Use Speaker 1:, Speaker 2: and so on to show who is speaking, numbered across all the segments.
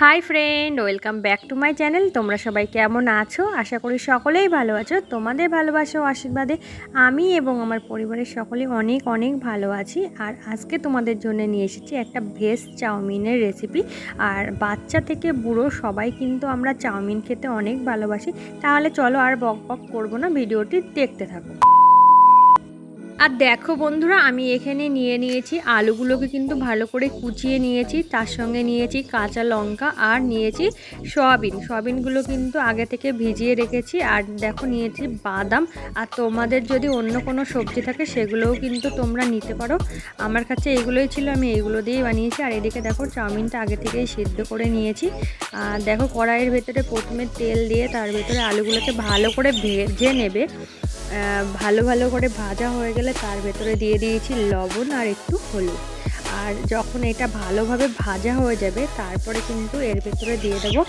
Speaker 1: Hi friend, welcome back to my channel. তোমরা সবাই কেমন আছো? আশা করি সকলেই ভালো আছো। তোমাদের ভালোবাসা ও আশীর্বাদে আমি এবং আমার পরিবারের সকলেই অনেক অনেক ভালো আছি। আর আজকে তোমাদের জন্য নিয়ে এসেছি একটা ভেজ চাউমিনের রেসিপি। আর বাচ্চা থেকে বুড়ো সবাই কিন্তু আমরা চাউমিন খেতে অনেক ভালোবাসি। তাহলে চলো আর বক বক করবো না, ভিডিওটি দেখতে থাকো। আর দেখো বন্ধুরা, আমি এখানে নিয়ে নিয়েছি আলুগুলোকে কিন্তু ভালো করে কুচিয়ে নিয়েছি, তার সঙ্গে নিয়েছি কাঁচা লঙ্কা আর নিয়েছি সয়াবিনগুলো কিন্তু আগে থেকে ভিজিয়ে রেখেছি। আর দেখো নিয়েছি বাদাম। আর তোমাদের যদি অন্য কোনো সবজি থাকে সেগুলোও কিন্তু তোমরা নিতে পারো। আমার কাছে এগুলোই ছিল, আমি এইগুলো দিয়েই বানিয়েছি। আর এদিকে দেখো চাউমিনটা আগে থেকেই সিদ্ধ করে নিয়েছি। আর দেখো কড়াইয়ের ভেতরে প্রথমে তেল দিয়ে তার ভেতরে আলুগুলোকে ভালো করে ভেজে নেবে। ভালো করে ভাজা হয়ে গেলে তার ভেতরে দিয়ে দিয়েছি লবণ আর একটু হলুদ। আর যখন এটা ভালোভাবে ভাজা হয়ে যাবে তারপরে কিন্তু এর ভেতরে দিয়ে দেবো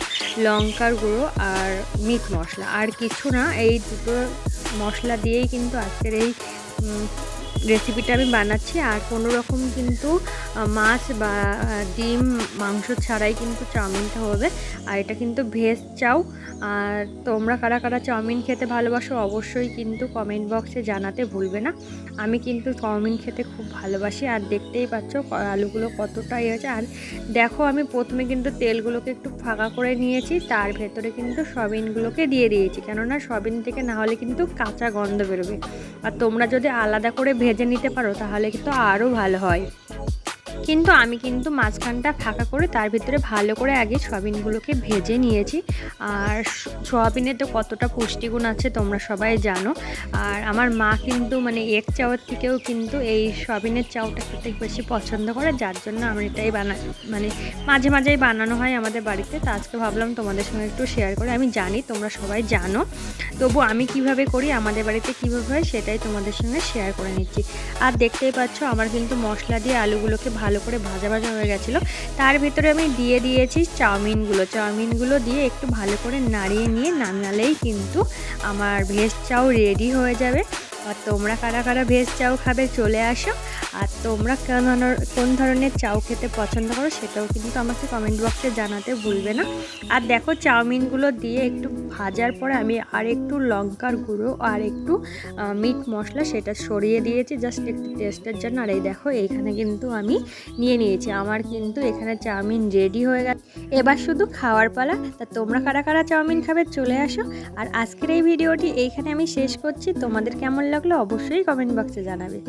Speaker 1: লঙ্কার গুঁড়ো আর মিট মশলা। আর কিছু না, এই দুটো মশলা দিয়েই কিন্তু আজকের এই রেসিপিটা আমি বানাচ্ছি। আর কোনো রকম কিন্তু মাছ বা ডিম মাংস ছাড়াই কিন্তু চাউমিনটা হবে। আর এটা কিন্তু ভেজ চাউ। আর তোমরা কারা কারা চাউমিন খেতে ভালোবাসো অবশ্যই কিন্তু কমেন্ট বক্সে জানাতে ভুলবে না। আমি কিন্তু চাউমিন খেতে খুব ভালোবাসি। আর দেখতেই পাচ্ছ আলুগুলো কতটা হয়েছে। আর দেখো আমি প্রথমে কিন্তু তেলগুলোকে একটু ফাঁকা করে নিয়েছি, তার ভেতরে কিন্তু সয়াবিনগুলোকে দিয়ে দিয়েছি, কেননা সয়াবিন থেকে না হলে কিন্তু কাঁচা গন্ধ বেরোবে। আর তোমরা যদি আলাদা করে ভেজে নিতে পারো তাহলে কিন্তু আরও ভালো হয়। কিন্তু আমি কিন্তু মাঝখানটা ফাঁকা করে তার ভিতরে ভালো করে আগে সয়াবিনগুলোকে ভেজে নিয়েছি। আর সয়াবিনে তো কতটা পুষ্টিগুণ আছে তোমরা সবাই জানো। আর আমার মা কিন্তু মানে এক চাউয়ের থেকেও কিন্তু এই সয়াবিনের চাউটা খেতে বেশি পছন্দ করে, যার জন্য আমি এটাই মানে মাঝে মাঝেই বানানো হয় আমাদের বাড়িতে। তো আজকে ভাবলাম তোমাদের সঙ্গে একটু শেয়ার করে। আমি জানি তোমরা সবাই জানো, তবু আমি কিভাবে করি, আমাদের বাড়িতে কীভাবে হয় সেটাই তোমাদের সঙ্গে শেয়ার করে নিচ্ছি। আর দেখতেই পাচ্ছ আমার কিন্তু মশলা দিয়ে আলুগুলোকে ভালো করে ভাজা হয়ে গেছিলো। তার ভিতরে আমি দিয়ে দিয়েছি চাউমিনগুলো দিয়ে একটু ভালো করে নাড়িয়ে নিয়ে নামালেই কিন্তু আমার ভেজ চাউ রেডি হয়ে যাবে। আর তোমরা কারা কারা ভেজ চাউ খাবে চলে আসো। আর তোমরা কোন ধরনের চাউ খেতে পছন্দ করো সেটাও কিন্তু আমাকে কমেন্ট বক্সে জানাতে ভুলবে না। আর দেখো চাউমিনগুলো দিয়ে একটু ভাজার পরে আমি আর একটু লঙ্কার গুঁড়ো আর একটু মিট মশলা সেটা সরিয়ে দিয়েছি জাস্ট একটু টেস্টের জন্য। আর এই দেখো এইখানে কিন্তু আমি নিয়ে নিয়েছি, আমার কিন্তু এখানে চাউমিন রেডি হয়ে গেছে। এবার শুধু খাওয়ার পালা। তা তোমরা কারা কারা চাউমিন খাবে চলে আসো। আর আজকের এই ভিডিওটি এইখানে আমি শেষ করছি। তোমাদের কেমন লাগলো অবশ্যই কমেন্ট বক্সে জানাবে।